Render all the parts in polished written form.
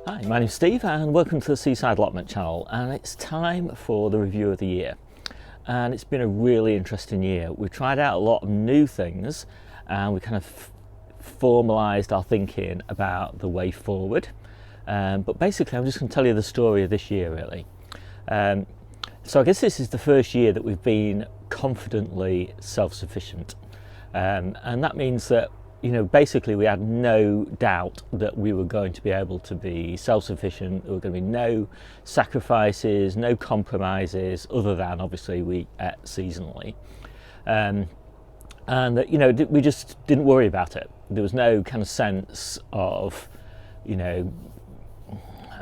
Hi, my name's Steve and welcome to the Seaside Allotment channel, and it's time for the review of the year. And it's been a really interesting year. We've tried out a lot of new things and we kind of formalised our thinking about the way forward. But basically I'm just going to tell you the story of this year really. So I guess this is the first year that we've been confidently self-sufficient. And that means that basically we had no doubt that we were going to be able to be self-sufficient. There were going to be no sacrifices, no compromises, other than obviously we ate seasonally. And that, we just didn't worry about it. There was no kind of sense of, I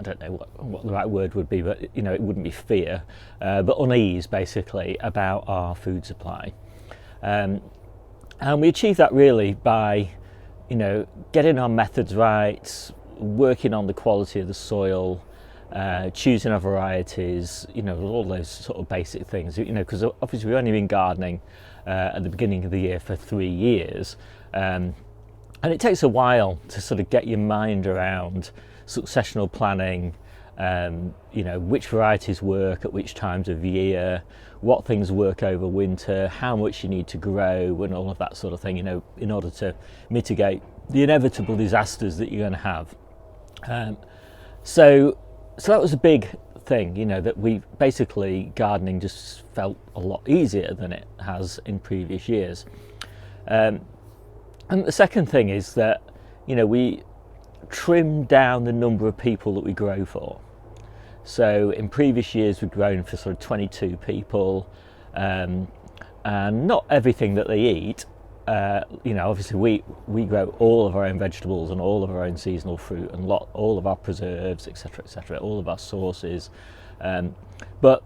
don't know what the right word would be, but it wouldn't be fear, but unease basically about our food supply. And we achieved that really by, getting our methods right, working on the quality of the soil, choosing our varieties, all those sort of basic things, because obviously we've only been gardening at the beginning of the year for 3 years. And it takes a while to sort of get your mind around successional planning, which varieties work at which times of year, what things work over winter, how much you need to grow, and all of that sort of thing, in order to mitigate the inevitable disasters that you're going to have. So that was a big thing, that we basically gardening just felt a lot easier than it has in previous years. And the second thing is that, we trimmed down the number of people that we grow for. So in previous years we've grown for sort of 22 people, and not everything that they eat. Obviously we grow all of our own vegetables and all of our own seasonal fruit and all of our preserves, etc., all of our sauces. But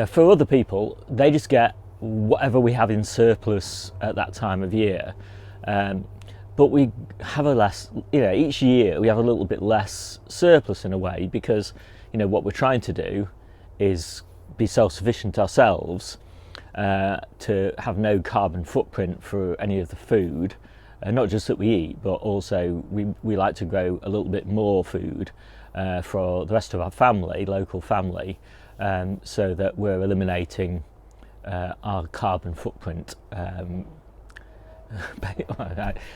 for other people, they just get whatever we have in surplus at that time of year. But we have each year we have a little bit less surplus in a way, because what we're trying to do is be self-sufficient ourselves, to have no carbon footprint for any of the food, not just that we eat, but also we like to grow a little bit more food for the rest of our family, local family, so that we're eliminating our carbon footprint.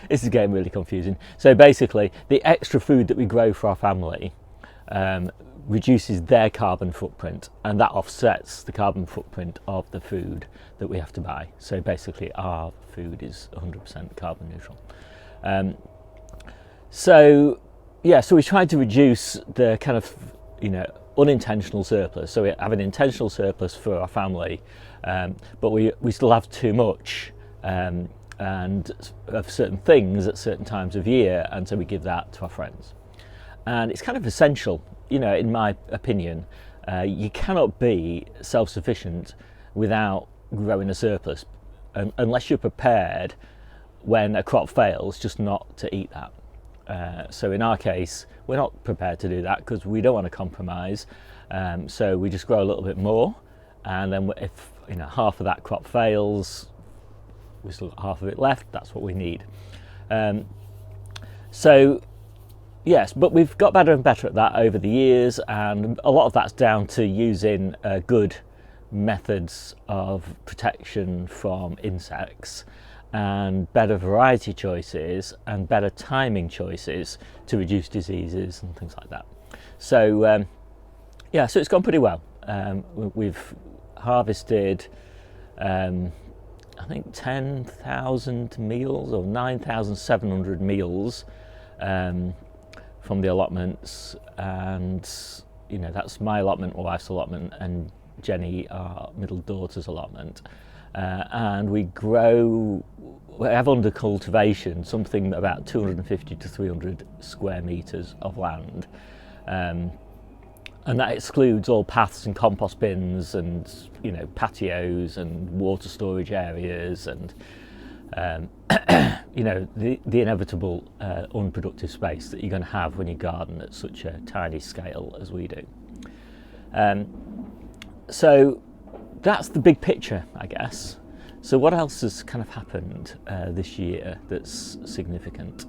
This is getting really confusing. So basically the extra food that we grow for our family reduces their carbon footprint, and that offsets the carbon footprint of the food that we have to buy. So basically our food is 100% carbon neutral. So we tried to reduce the kind of unintentional surplus. So we have an intentional surplus for our family, but we still have too much and of certain things at certain times of year, and so we give that to our friends. And it's kind of essential, in my opinion. You cannot be self-sufficient without growing a surplus, unless you're prepared when a crop fails just not to eat that. So in our case we're not prepared to do that because we don't want to compromise, so we just grow a little bit more, and then if half of that crop fails, we still got half of it left. That's what we need. So yes, but we've got better and better at that over the years, and a lot of that's down to using good methods of protection from insects, and better variety choices and better timing choices to reduce diseases and things like that. So so it's gone pretty well. We've harvested I think 10,000 meals or 9,700 meals from the allotments, and that's my allotment, my wife's allotment, and Jennie, our middle daughter's allotment. And we have under cultivation something about 250 to 300 square metres of land. And that excludes all paths and compost bins and patios and water storage areas and the inevitable unproductive space that you're going to have when you garden at such a tiny scale as we do. So that's the big picture, I guess. So what else has kind of happened this year that's significant?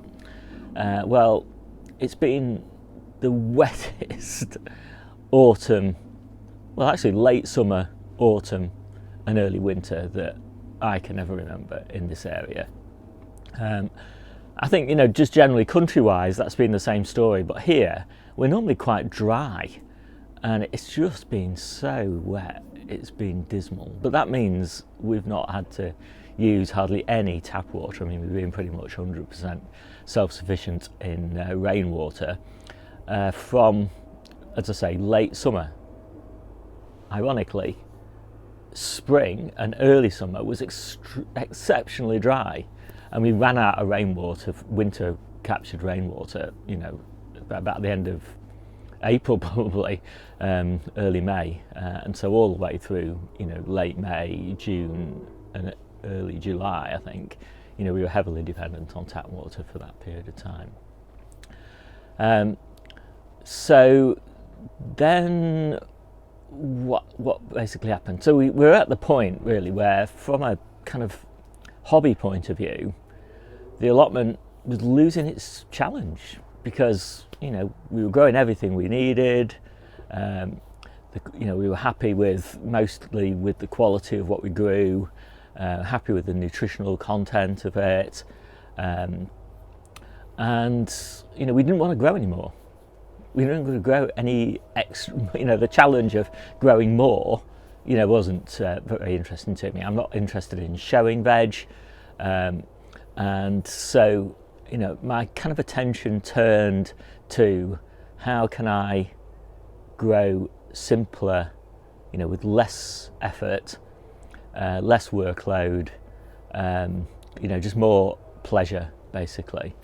Well, it's been the wettest autumn, well actually late summer, autumn and early winter that I can ever remember in this area. I think, you know, just generally country-wise that's been the same story, but here we're normally quite dry and it's just been so wet, it's been dismal. But that means we've not had to use hardly any tap water. I mean, we've been pretty much 100% self-sufficient in rainwater from, as I say, late summer. Ironically, spring and early summer was exceptionally dry, and we ran out of rainwater, winter captured rainwater, you know, about the end of April probably, early May, and so all the way through, you know, late May, June and early July, I think, you know, we were heavily dependent on tap water for that period of time. So then what basically happened? So we're at the point really where, from a kind of hobby point of view, the allotment was losing its challenge, because, you know, we were growing everything we needed. You know, we were happy mostly with the quality of what we grew, happy with the nutritional content of it, and you know, we didn't want to grow anymore. We didn't want to grow any extra. You know, the challenge of growing more, you know, wasn't very interesting to me. I'm not interested in showing veg, and so, you know, my kind of attention turned to how can I grow simpler, you know, with less effort, less workload, you know, just more pleasure basically.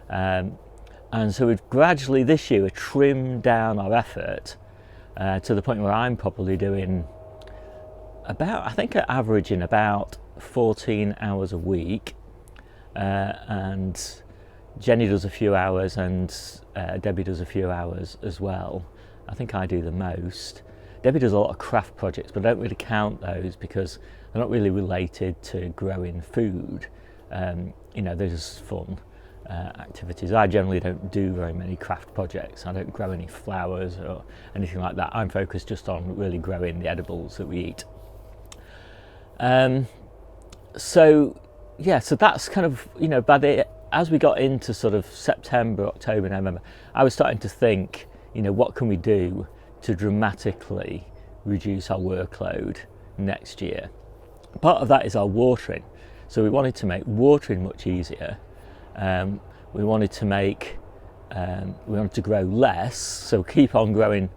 And so we've gradually this year trimmed down our effort to the point where I'm probably doing about, I think, averaging about 14 hours a week, and Jennie does a few hours and Debbie does a few hours as well. I think I do the most. Debbie does a lot of craft projects, but I don't really count those because they're not really related to growing food. You know, they're just fun activities. I generally don't do very many craft projects. I don't grow any flowers or anything like that. I'm focused just on really growing the edibles that we eat. So yeah, so that's kind of, you know, as we got into sort of September, October, November, I was starting to think, you know, what can we do to dramatically reduce our workload next year? Part of that is our watering. So we wanted to make watering much easier. We wanted to grow less, so keep on growing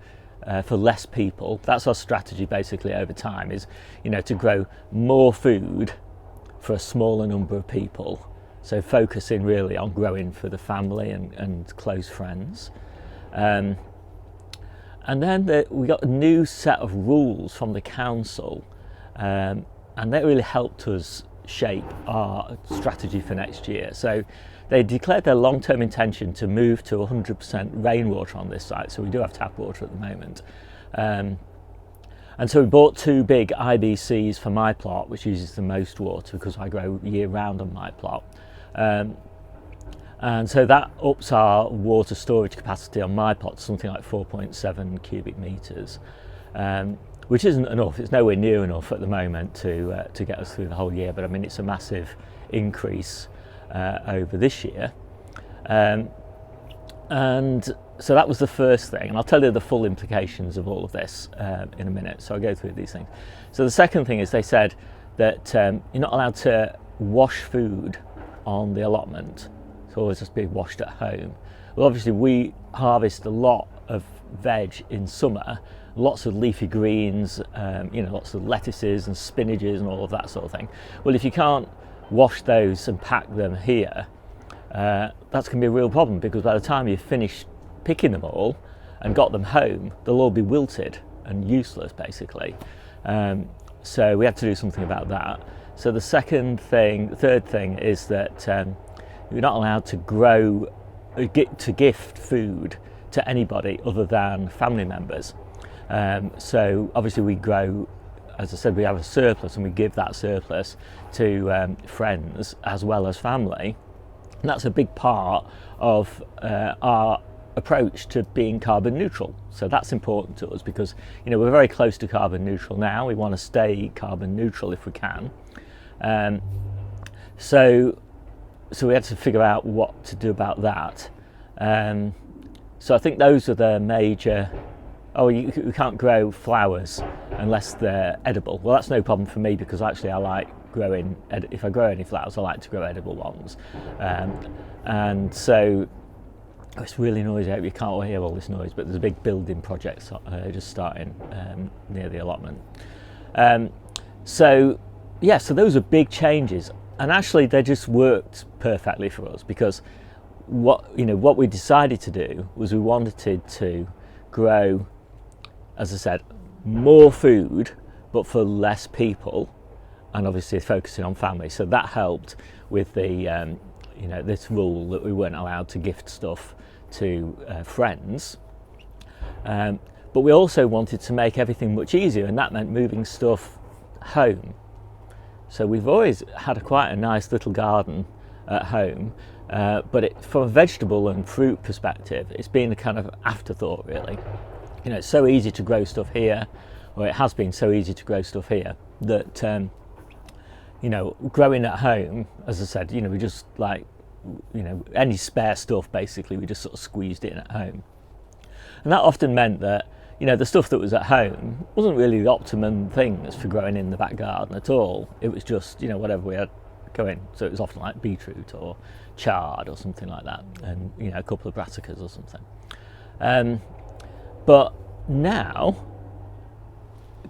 for less people. That's our strategy basically over time, is, you know, to grow more food for a smaller number of people. So focusing really on growing for the family and close friends. And then we got a new set of rules from the council, and that really helped us shape our strategy for next year. So they declared their long-term intention to move to 100% rainwater on this site. So we do have tap water at the moment. And so we bought 2 big IBCs for my plot, which uses the most water because I grow year round on my plot. And so that ups our water storage capacity on my plot to something like 4.7 cubic metres, which isn't enough. It's nowhere near enough at the moment to get us through the whole year, but I mean, it's a massive increase over this year. And so that was the first thing, and I'll tell you the full implications of all of this in a minute, so I'll go through these things. So the second thing is they said that you're not allowed to wash food on the allotment. It's always just be washed at home. Well, obviously we harvest a lot of veg in summer, lots of leafy greens, you know, lots of lettuces and spinaches and all of that sort of thing. Well, if you can't wash those and pack them here, that's going to be a real problem, because by the time you've finished picking them all and got them home, they'll all be wilted and useless basically. So we had to do something about that. So the third thing is that you're not allowed to gift food to anybody other than family members. So obviously we grow, as I said, we have a surplus and we give that surplus to friends as well as family. And that's a big part of our approach to being carbon neutral. So that's important to us because, you know, we're very close to carbon neutral now. We want to stay carbon neutral if we can. So we had to figure out what to do about that. So I think those are the major. You can't grow flowers unless they're edible. Well, that's no problem for me because actually I like growing. If I grow any flowers, I like to grow edible ones. And so it's really noisy. I hope you can't hear all this noise, but there's a big building project just starting near the allotment. So those are big changes, and actually they just worked perfectly for us because what we decided to do was we wanted to grow, as I said, more food, but for less people, and obviously focusing on family. So that helped with the this rule that we weren't allowed to gift stuff to friends. But we also wanted to make everything much easier, and that meant moving stuff home. So we've always had quite a nice little garden at home, but from a vegetable and fruit perspective, it's been a kind of afterthought, really. You know, it's so easy to grow stuff here, or it has been so easy to grow stuff here, that growing at home, as I said, we just any spare stuff, basically, we just sort of squeezed it in at home. And that often meant that, the stuff that was at home wasn't really the optimum things for growing in the back garden at all. It was just, whatever we had going. So it was often like beetroot or chard or something like that, and, a couple of brassicas or something. But now,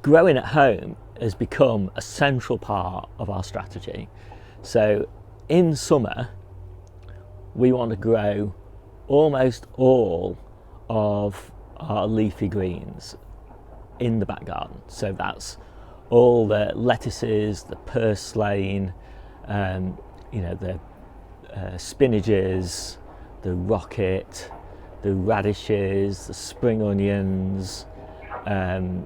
growing at home has become a central part of our strategy. So in summer, we want to grow almost all of our leafy greens in the back garden. So that's all the lettuces, the purslane, the spinaches, the rocket, the radishes, the spring onions, the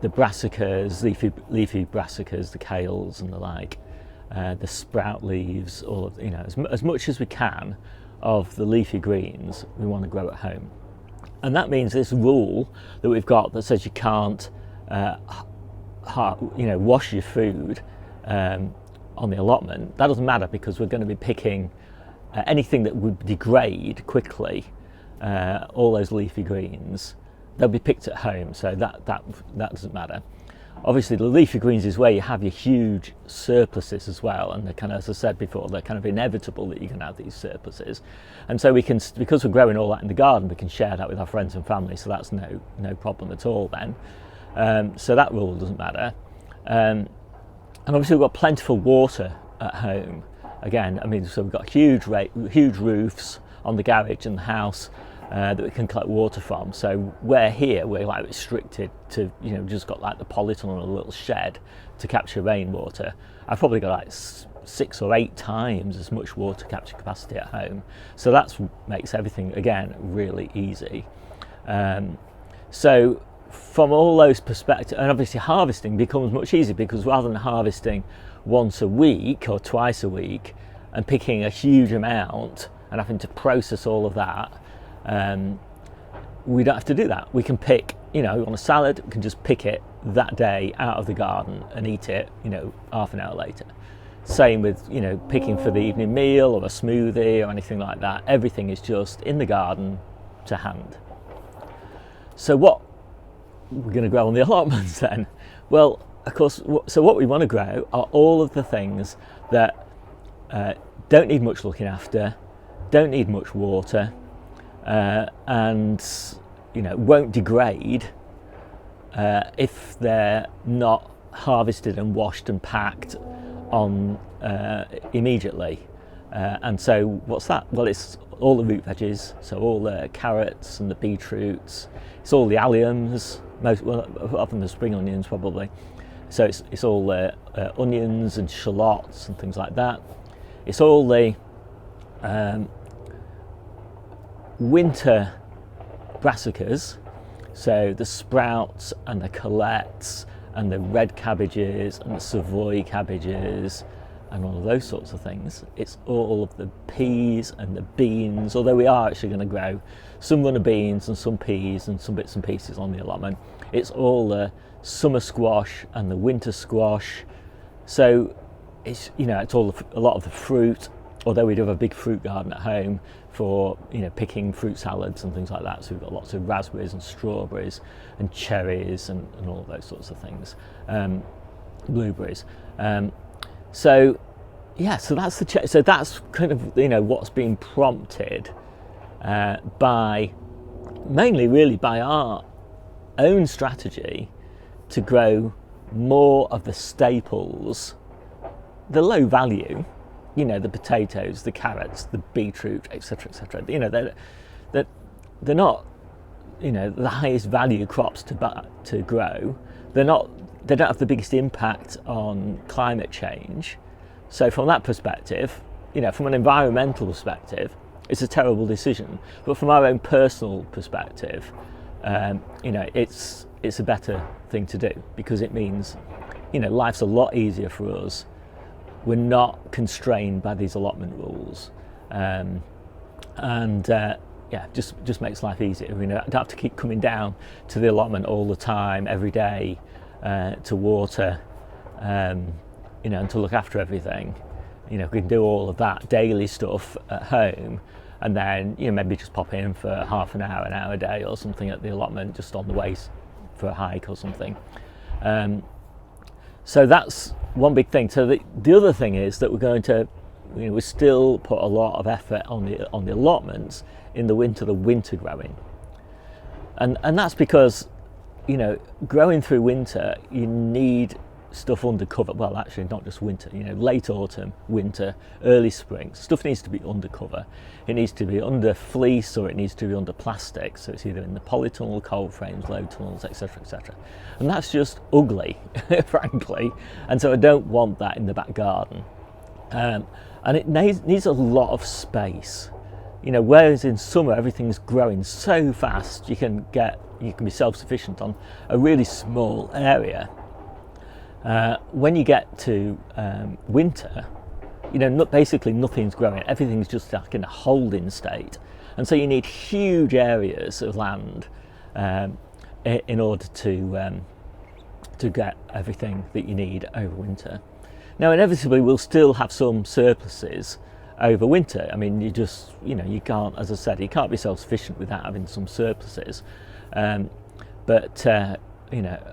brassicas, leafy brassicas, the kales and the like, the sprout leaves, all of as much as we can of the leafy greens we want to grow at home. And that means this rule that we've got that says you can't wash your food on the allotment, that doesn't matter because we're going to be picking anything that would degrade quickly. All those leafy greens, they'll be picked at home, so that doesn't matter. Obviously the leafy greens is where you have your huge surpluses as well, and they're kind of, as I said before, they're kind of inevitable that you're going to have these surpluses. And so we can, because we're growing all that in the garden, we can share that with our friends and family, so that's no problem at all then. So that rule doesn't matter. And obviously we've got plentiful water at home. Again, so we've got huge roofs on the garage and the house that we can collect water from. So we're like restricted to, just got like the polytunnel and a little shed to capture rainwater. I've probably got like 6 or 8 times as much water capture capacity at home. So that makes everything, again, really easy. So from all those perspectives, and obviously harvesting becomes much easier because rather than harvesting once a week or twice a week and picking a huge amount and having to process all of that, we don't have to do that. We can pick, on a salad, we can just pick it that day out of the garden and eat it, half an hour later. Same with, picking for the evening meal or a smoothie or anything like that. Everything is just in the garden to hand. So what we're going to grow on the allotments then? Well, of course, so what we want to grow are all of the things that don't need much looking after, don't need much water, and won't degrade if they're not harvested and washed and packed on immediately. And so what's that? Well, it's all the root veggies, so all the carrots and the beetroots, it's all the alliums, other than the spring onions probably. So it's all the onions and shallots and things like that. It's all the winter brassicas, so the sprouts and the colettes and the red cabbages and the Savoy cabbages and all of those sorts of things. It's all of the peas and the beans, although we are actually going to grow some runner beans and some peas and some bits and pieces on the allotment. It's all the summer squash and the winter squash. So it's, you know, it's all a lot of the fruit, although we do have a big fruit garden at home for, you know, picking fruit salads and things like that. So we've got lots of raspberries and strawberries and cherries and all of those sorts of things, blueberries. So yeah, so that's so that's kind of, you know, what's been prompted by, mainly really by our own strategy to grow more of the staples, the low value, you know, the potatoes, the carrots, the beetroot, etc., etc. You know, they're not, you know, the highest value crops to grow. They don't have the biggest impact on climate change. So from that perspective, you know, from an environmental perspective, it's a terrible decision. But from our own personal perspective, you know, it's a better thing to do, because it means, you know, life's a lot easier for us. We're not constrained by these allotment rules, yeah, just makes life easier. You know, I don't have to keep coming down to the allotment all the time, every day, to water, you know, and to look after everything. You know, we can do all of that daily stuff at home, and then, you know, maybe just pop in for half an hour a day or something at the allotment, just on the way for a hike or something. So that's one big thing. So the other thing is that we're going to, you know, we still put a lot of effort on the allotments in the winter growing, and that's because, you know, growing through winter, you need stuff under cover. Well, actually, not just winter. You know, late autumn, winter, early spring, stuff needs to be under cover. It needs to be under fleece, or it needs to be under plastic. So it's either in the polytunnel, cold frames, low tunnels, etc., etc. And that's just ugly, frankly. And so I don't want that in the back garden. And it needs a lot of space. You know, whereas in summer everything's growing so fast, you can be self-sufficient on a really small area. When you get to winter, you know, basically nothing's growing. Everything's just like in a holding state, and so you need huge areas of land in order to get everything that you need over winter. Now, inevitably, we'll still have some surpluses over winter. I mean, you can't, as I said, you can't be self-sufficient without having some surpluses. But you know,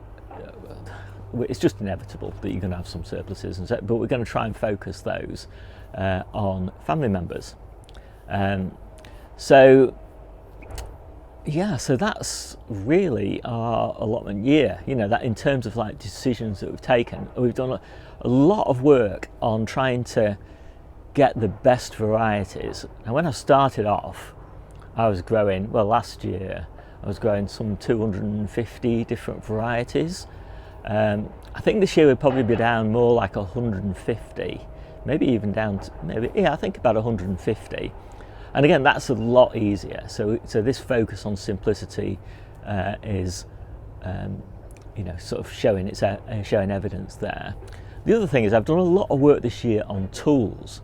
it's just inevitable that you're going to have some surpluses, but we're going to try and focus those on family members. So that's really our allotment year. You know, that in terms of like decisions that we've taken, we've done a lot of work on trying to get the best varieties. Now, when I started off, I was growing, well, last year I was growing some 250 different varieties. I think this year we'll probably be down more like 150, maybe even down to I think about 150. And again, that's a lot easier. So this focus on simplicity is, you know, sort of showing evidence there. The other thing is I've done a lot of work this year on tools.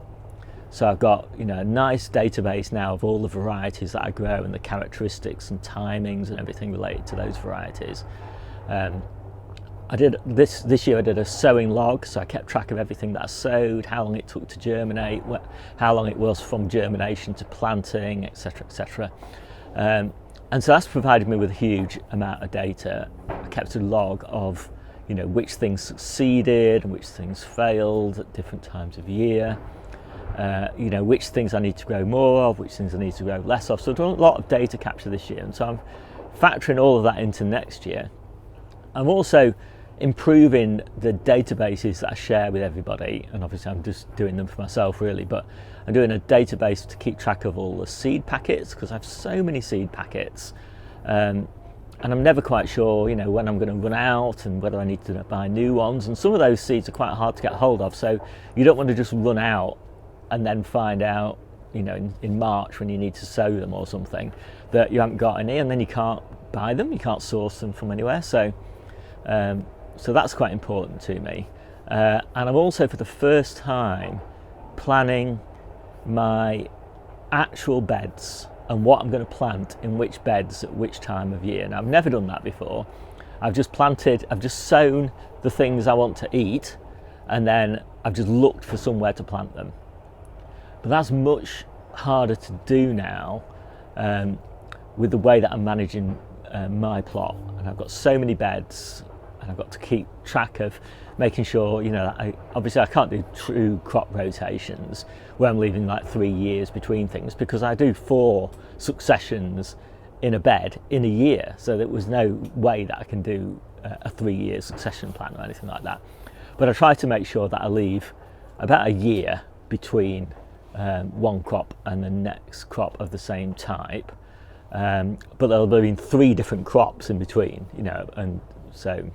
So I've got, you know, a nice database now of all the varieties that I grow and the characteristics and timings and everything related to those varieties. I did this year. I did a sowing log, so I kept track of everything that I sowed, how long it took to germinate, how long it was from germination to planting, etc., etc. And so that's provided me with a huge amount of data. I kept a log of, you know, which things succeeded and which things failed at different times of year. You know, which things I need to grow more of, which things I need to grow less of. So I've done a lot of data capture this year, and so I'm factoring all of that into next year. I'm also improving the databases that I share with everybody, and obviously I'm just doing them for myself really, but I'm doing a database to keep track of all the seed packets, because I have so many seed packets, and I'm never quite sure, you know, when I'm going to run out and whether I need to buy new ones, and some of those seeds are quite hard to get hold of, so you don't want to just run out and then find out, you know, in March when you need to sow them or something, that you haven't got any, and then you can't buy them, you can't source them from anywhere. So that's quite important to me. and I'm also for the first time planning my actual beds and what I'm going to plant in which beds at which time of year. Now, I've never done that before. I've just sown the things I want to eat, and then I've just looked for somewhere to plant them. But that's much harder to do now with the way that I'm managing my plot. And I've got so many beds, and I've got to keep track of making sure, you know, obviously I can't do true crop rotations where I'm leaving like 3 years between things, because I do 4 successions in a bed in a year. So there was no way that I can do a 3-year succession plan or anything like that. But I try to make sure that I leave about a year between one crop and the next crop of the same type. But there'll be 3 different crops in between, you know, and so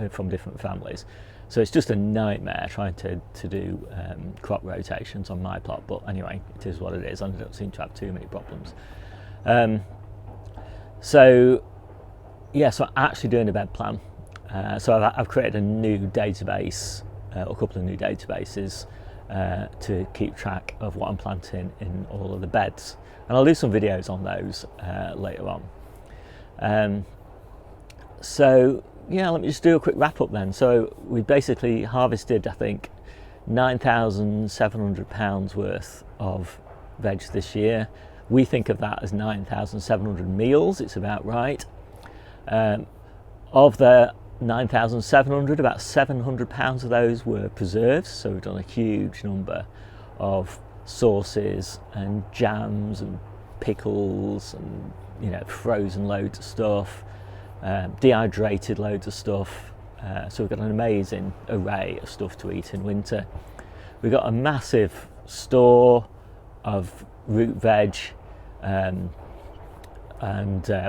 from different families. So it's just a nightmare trying to do crop rotations on my plot. But anyway, it is what it is. I don't seem to have too many problems. So I'm actually doing a bed plan. So I've created a new database, a couple of new databases to keep track of what I'm planting in all of the beds. And I'll do some videos on those later on. Let me just do a quick wrap up then. So we basically harvested, I think, £9,700 worth of veg this year. We think of that as 9,700 meals. It's about right. Of the 9,700, about £700 of those were preserves. So we've done a huge number of sauces and jams and pickles and, you know, frozen loads of stuff, dehydrated loads of stuff. So we've got an amazing array of stuff to eat in winter. We've got a massive store of root veg and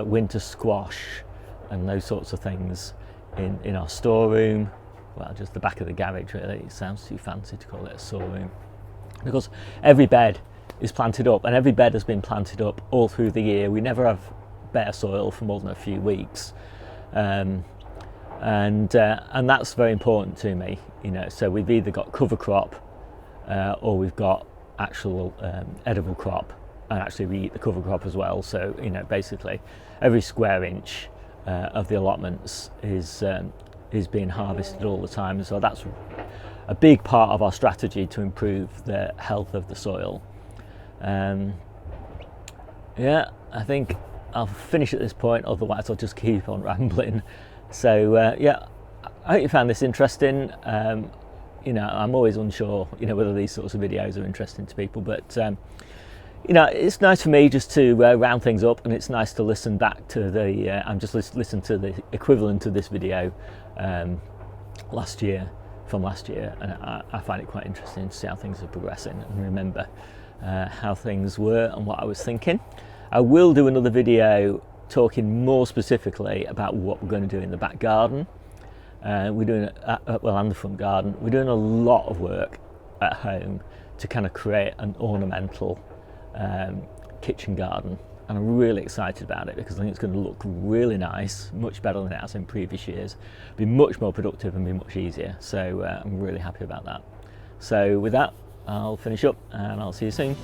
winter squash and those sorts of things in our storeroom. Well, just the back of the garage, really. It sounds too fancy to call it a storeroom, because every bed is planted up, and every bed has been planted up all through the year. We never have bare soil for more than a few weeks, and that's very important to me, you know. So we've either got cover crop or we've got actual edible crop, and actually we eat the cover crop as well. So, you know, basically every square inch of the allotments is being harvested all the time. So that's a big part of our strategy to improve the health of the soil. I think I'll finish at this point, otherwise I'll just keep on rambling. So I hope you found this interesting. You know, I'm always unsure, you know, whether these sorts of videos are interesting to people, but you know, it's nice for me just to round things up, and it's nice to listen back to the I'm just listening to the equivalent of this video from last year, and I find it quite interesting to see how things are progressing and remember how things were and what I was thinking. I will do another video talking more specifically about what we're going to do in the back garden. We're doing and the front garden. We're doing a lot of work at home to kind of create an ornamental kitchen garden, and I'm really excited about it because I think it's going to look really nice, much better than it has in previous years, be much more productive and be much easier. So I'm really happy about that. So with that, I'll finish up and I'll see you soon.